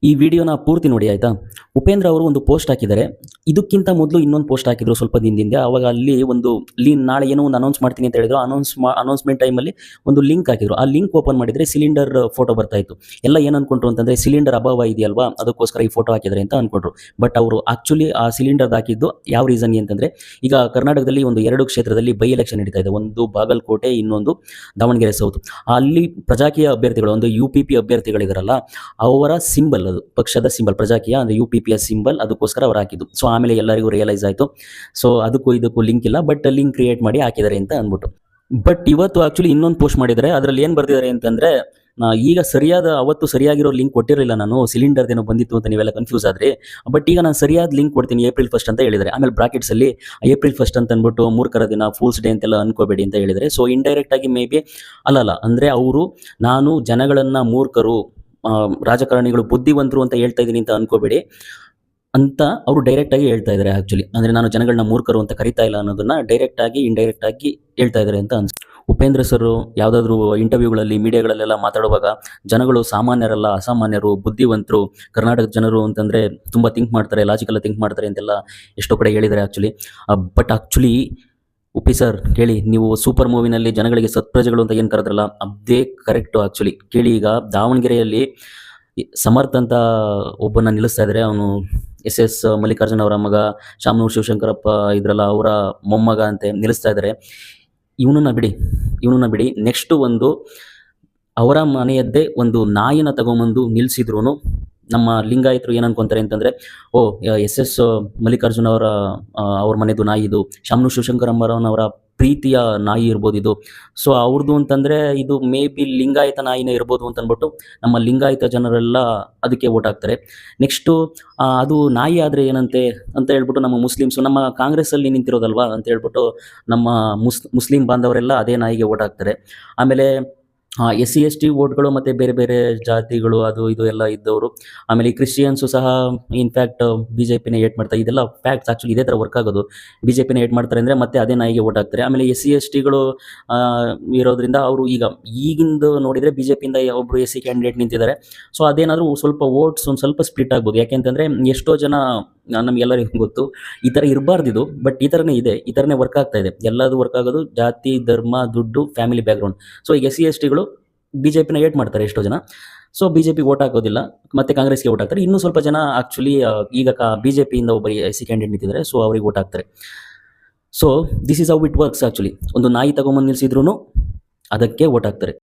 ಈ ವಿಡಿಯೋನ ಪೂರ್ತಿ ನೋಡಿ ಆಯ್ತಾ. ಉಪೇಂದ್ರ ಅವರು ಒಂದು ಪೋಸ್ಟ್ ಹಾಕಿದ್ದಾರೆ. ಇದಕ್ಕಿಂತ ಮೊದಲು ಇನ್ನೊಂದು ಪೋಸ್ಟ್ ಹಾಕಿದ್ರು ಸ್ವಲ್ಪ ದಿನದಿಂದ. ಅವಾಗ ಅಲ್ಲಿ ಒಂದು ನಾಳೆ ಏನೋ ಒಂದು ಅನೌನ್ಸ್ ಮಾಡ್ತೀನಿ ಅಂತ ಹೇಳಿದ್ರು. ಅನೌನ್ಸ್ಮೆಂಟ್ ಟೈಮಲ್ಲಿ ಒಂದು ಲಿಂಕ್ ಹಾಕಿದ್ರು. ಆ ಲಿಂಕ್ ಓಪನ್ ಮಾಡಿದ್ರೆ ಸಿಲಿಂಡರ್ ಫೋಟೋ ಬರ್ತಾ ಇತ್ತು. ಎಲ್ಲ ಏನು ಅನ್ಕೊಂಡ್ರು ಅಂತಂದ್ರೆ ಸಿಲಿಂಡರ್ ಅಭಾವ ಇದೆಯಲ್ವಾ, ಅದಕ್ಕೋಸ್ಕರ ಈ ಫೋಟೋ ಹಾಕಿದ್ದಾರೆ ಅಂತ ಅನ್ಕೊಂಡ್ರು. ಬಟ್ ಅವರು ಆಕ್ಚುಲಿ ಆ ಸಿಲಿಂಡರ್ ಹಾಕಿದ್ದು ಯಾವ ರೀಸನ್ ಅಂತಂದ್ರೆ, ಈಗ ಕರ್ನಾಟಕದಲ್ಲಿ ಒಂದು 2 ಕ್ಷೇತ್ರದಲ್ಲಿ ಬೈ ಎಲೆಕ್ಷನ್ ನಡೀತಾ ಇದೆ. ಒಂದು ಬಾಗಲಕೋಟೆ, ಇನ್ನೊಂದು ದಾವಣಗೆರೆ ಸೌತ್. ಅಲ್ಲಿ ಪ್ರಜಾಕೀಯ ಅಭ್ಯರ್ಥಿಗಳು, ಒಂದು UPP ಅಭ್ಯರ್ಥಿಗಳಿದಾರಲ್ಲ, ಅವರ ಸಿಂಬಲ್, ಅದು ಪಕ್ಷದ ಸಿಂಬಲ್, ಪ್ರಜಾಕೀಯ ಅಂದ್ರೆ UPPಯ ಸಿಂಬಲ್, ಅದಕ್ಕೋಸ್ಕರ ಅವ್ರು ಹಾಕಿದ್ದು. ಸೊ ಆಮೇಲೆ ಎಲ್ಲರಿಗೂ ರಿಯಲೈಸ್ ಆಯಿತು, ಸೊ ಅದಕ್ಕೂ ಇದಕ್ಕೂ ಲಿಂಕ್ ಇಲ್ಲ, ಬಟ್ ಲಿಂಕ್ ಕ್ರಿಯೇಟ್ ಮಾಡಿ ಹಾಕಿದ್ದಾರೆ ಅಂತ ಅಂದ್ಬಿಟ್ಟು. ಬಟ್ ಇವತ್ತು ಆಕ್ಚುಲಿ ಇನ್ನೊಂದು ಪೋಸ್ಟ್ ಮಾಡಿದ್ದಾರೆ. ಅದರಲ್ಲಿ ಏನು ಬರ್ತಿದ್ದಾರೆ ಅಂತಂದ್ರೆ, ಈಗ ಅವತ್ತು ಸರಿಯಾಗಿರೋ ಲಿಂಕ್ ಕೊಟ್ಟಿರಲಿಲ್ಲ ನಾನು, ಸಿಲಿಂಡರ್ ಏನೋ ಬಂದಿತ್ತು ಅಂತ ನೀವೆಲ್ಲ ಕನ್ಫ್ಯೂಸ್ ಆದ್ರಿ. ಬಟ್ ಈಗ ನಾನು ಸರಿಯಾದ ಲಿಂಕ್ ಕೊಡ್ತೀನಿ, April 1 ಅಂತ ಹೇಳಿದ್ದಾರೆ. ಆಮೇಲೆ ಬ್ರಾಕೆಟ್ಸ್ ಅಲ್ಲಿ April 1 ಅಂತ ಅಂದ್ಬಿಟ್ಟು ಮೂರ್ಖರ ದಿನ, ಫೂಲ್ಸ್ ಡೇ ಅಂತೆಲ್ಲ ಅನ್ಕೋಬೇಡಿ ಅಂತ ಹೇಳಿದರೆ. ಸೊ ಇಂಡೈರೆಕ್ಟ್ ಆಗಿ ಮೇ ಬಿ ಅಲ್ಲ ಅಂದ್ರೆ ಅವರು, ನಾನು ಜನಗಳನ್ನ ಮೂರ್ಖರು, ರಾಜಕಾರಣಿಗಳು ಬುದ್ಧಿವಂತರು ಅಂತ ಹೇಳ್ತಾ ಇದ್ದೀನಿ ಅಂತ ಅನ್ಕೋಬೇಡಿ ಅಂತ ಅವರು ಡೈರೆಕ್ಟ್ ಆಗಿ ಹೇಳ್ತಾ ಇದ್ದಾರೆ. ಆಕ್ಚುಲಿ ಅಂದ್ರೆ ನಾನು ಜನಗಳನ್ನ ಮೂರ್ಖರು ಅಂತ ಕರಿತಾ ಇಲ್ಲ ಅನ್ನೋದನ್ನ ಡೈರೆಕ್ಟ್ ಆಗಿ ಇಂಡೈರೆಕ್ಟ್ ಆಗಿ ಹೇಳ್ತಾ ಇದ್ದಾರೆ ಅಂತ ಅನ್ಸುತ್ತೆ. ಉಪೇಂದ್ರ ಸರ್ ಯಾವುದಾದ್ರೂ ಇಂಟರ್ವ್ಯೂಗಳಲ್ಲಿ, ಮೀಡಿಯಾಗಳಲ್ಲೆಲ್ಲ ಮಾತಾಡುವಾಗ ಜನಗಳು ಸಾಮಾನ್ಯರಲ್ಲ, ಅಸಾಮಾನ್ಯರು, ಬುದ್ಧಿವಂತರು, ಕರ್ನಾಟಕದ ಜನರು ಅಂತಂದ್ರೆ ತುಂಬಾ ಥಿಂಕ್ ಮಾಡ್ತಾರೆ, ಲಾಜಿಕಲ್ ಥಿಂಕ್ ಮಾಡ್ತಾರೆ ಅಂತೆಲ್ಲ ಎಷ್ಟೋ ಕಡೆ ಹೇಳಿದ್ದಾರೆ ಆಕ್ಚುಲಿ. ಬಟ್ ಆಕ್ಚುಲಿ ಉಪಿ ಸರ್ ಕೇಳಿ, ನೀವು ಸೂಪರ್ ಮೂವಿನಲ್ಲಿ ಜನಗಳಿಗೆ ಸತ್ಪ್ರಜೆಗಳು ಅಂತ ಏನು ಕರೆದ್ರಲ್ಲ, ಅದೇ ಕರೆಕ್ಟು ಆಕ್ಚುಲಿ. ಕೇಳಿ, ಈಗ ದಾವಣಗೆರೆಯಲ್ಲಿ ಸಮರ್ಥ ಅಂತ ಒಬ್ಬನ ನಿಲ್ಲಿಸ್ತಾ ಇದ್ದಾರೆ. ಅವನು SS ಮಲ್ಲಿಕಾರ್ಜುನ್ ಅವರ ಮಗ, ಶಾಮನೂರು ಶಿವಶಂಕರಪ್ಪ ಇದ್ರಲ್ಲ ಅವರ ಮೊಮ್ಮಗ ಅಂತ ನಿಲ್ಲಿಸ್ತಾ ಇದ್ದಾರೆ. ಇವನನ್ನ ಬಿಡಿ ನೆಕ್ಸ್ಟ್ ಒಂದು ಅವರ ಮನೆಯದ್ದೇ ಒಂದು ನಾಯಿನ ತಗೊಂಬಂದು ನಿಲ್ಲಿಸಿದ್ರು ನಮ್ಮ ಲಿಂಗಾಯತರು ಏನು ಅನ್ಕೊಂತಾರೆ ಅಂತಂದರೆ, SS ಮಲ್ಲಿಕಾರ್ಜುನ್ ಅವ್ರ ಮನೆದು ನಾಯಿ ಇದು, ಶಾಮನೂರು ಶಿವಶಂಕರಮ್ಮರವರ ಪ್ರೀತಿಯ ನಾಯಿ ಇರ್ಬೋದು ಇದು. ಸೊ ಅವ್ರದ್ದು ಅಂತಂದರೆ ಇದು ಮೇ ಬಿ ಲಿಂಗಾಯತ ನಾಯಿನೇ ಇರ್ಬೋದು ಅಂತ ಅಂದ್ಬಿಟ್ಟು ನಮ್ಮ ಲಿಂಗಾಯತ ಜನರೆಲ್ಲ ಅದಕ್ಕೆ ಓಟ್ ಹಾಕ್ತಾರೆ. ನೆಕ್ಸ್ಟು ಅದು ನಾಯಿ ಆದರೆ ಏನಂತೆ ಅಂತ ಹೇಳ್ಬಿಟ್ಟು ನಮ್ಮ ಮುಸ್ಲಿಮ್ಸು, ನಮ್ಮ ಕಾಂಗ್ರೆಸ್ಸಲ್ಲಿ ನಿಂತಿರೋದಲ್ವಾ ಅಂತ ಹೇಳ್ಬಿಟ್ಟು ನಮ್ಮ ಮುಸ್ಲಿಂ ಬಾಂಧವರೆಲ್ಲ ಅದೇ ನಾಯಿಗೆ ಓಟ್ ಹಾಕ್ತಾರೆ. ಆಮೇಲೆ SC ST ವೋಟ್ಗಳು ಮತ್ತು ಬೇರೆ ಬೇರೆ ಜಾತಿಗಳು ಅದು ಇದು ಎಲ್ಲ ಇದ್ದವರು, ಆಮೇಲೆ ಈ ಕ್ರಿಶ್ಚಿಯನ್ಸು ಸಹ ಇನ್ಫ್ಯಾಕ್ಟ್ BJPನೇ ಏಟ್ ಮಾಡ್ತಾರೆ. ಇದೆಲ್ಲ ಫ್ಯಾಕ್ಟ್ಸ್ ಆ್ಯಕ್ಚುಲಿ, ಇದೇ ಥರ ವರ್ಕ್ ಆಗೋದು. BJPನೇ ಏಟ್ ಮಾಡ್ತಾರೆ ಅಂದರೆ ಮತ್ತೆ ಅದೇ ನಾಯಿಗೆ ಓಟ್ ಹಾಕ್ತಾರೆ. ಆಮೇಲೆ SC STಗಳು ಇರೋದ್ರಿಂದ ಅವರು ಈಗಿಂದು ನೋಡಿದರೆ BJPಯಿಂದ ಒಬ್ಬರು SC ಕ್ಯಾಂಡಿಡೇಟ್ ನಿಂತಿದ್ದಾರೆ. ಸೊ ಅದೇನಾದರೂ ಸ್ವಲ್ಪ ವೋಟ್ಸ್ ಒಂದು ಸ್ವಲ್ಪ ಸ್ಪ್ಲಿಟ್ ಆಗ್ಬೋದು. ಯಾಕೆಂತಂದರೆ ಎಷ್ಟೋ ಜನ, ನಮಗೆಲ್ಲರಿಗೂ ಗೊತ್ತು, ಈ ಥರ ಇರಬಾರ್ದಿದು, ಬಟ್ ಈ ಥರನೇ ಇದೆ, ಈ ಥರನೇ ವರ್ಕ್ ಆಗ್ತಾ ಇದೆ. ಎಲ್ಲದು ವರ್ಕ್ ಆಗೋದು ಜಾತಿ, ಧರ್ಮ, ದುಡ್ಡು, ಫ್ಯಾಮಿಲಿ ಬ್ಯಾಕ್ಗ್ರೌಂಡ್. ಸೊ ಈಗ SC STಗಳು BJPನ ಏಟ್ ಮಾಡ್ತಾರೆ ಎಷ್ಟೋ ಜನ. ಸೊ BJP ಓಟ್ ಹಾಕೋದಿಲ್ಲ, ಮತ್ತೆ ಕಾಂಗ್ರೆಸ್ಗೆ ಓಟ್ ಹಾಕ್ತಾರೆ. ಇನ್ನೂ ಸ್ವಲ್ಪ ಜನ ಆಕ್ಚುಲಿ ಈಗ BJPಯಿಂದ ಒಬ್ಬ SC ಕ್ಯಾಂಡಿಡೇಟ್ ನಿಂತಿದ್ದಾರೆ, ಸೊ ಅವ್ರಿಗೆ ಓಟ್ ಹಾಕ್ತಾರೆ. So this is how it works actually. ಒಂದು ನಾಯಿ ತಗೊಂಬಂದು ನಿಲ್ಸಿದ್ರು ಅದಕ್ಕೆ ಓಟ್ ಹಾಕ್ತಾರೆ.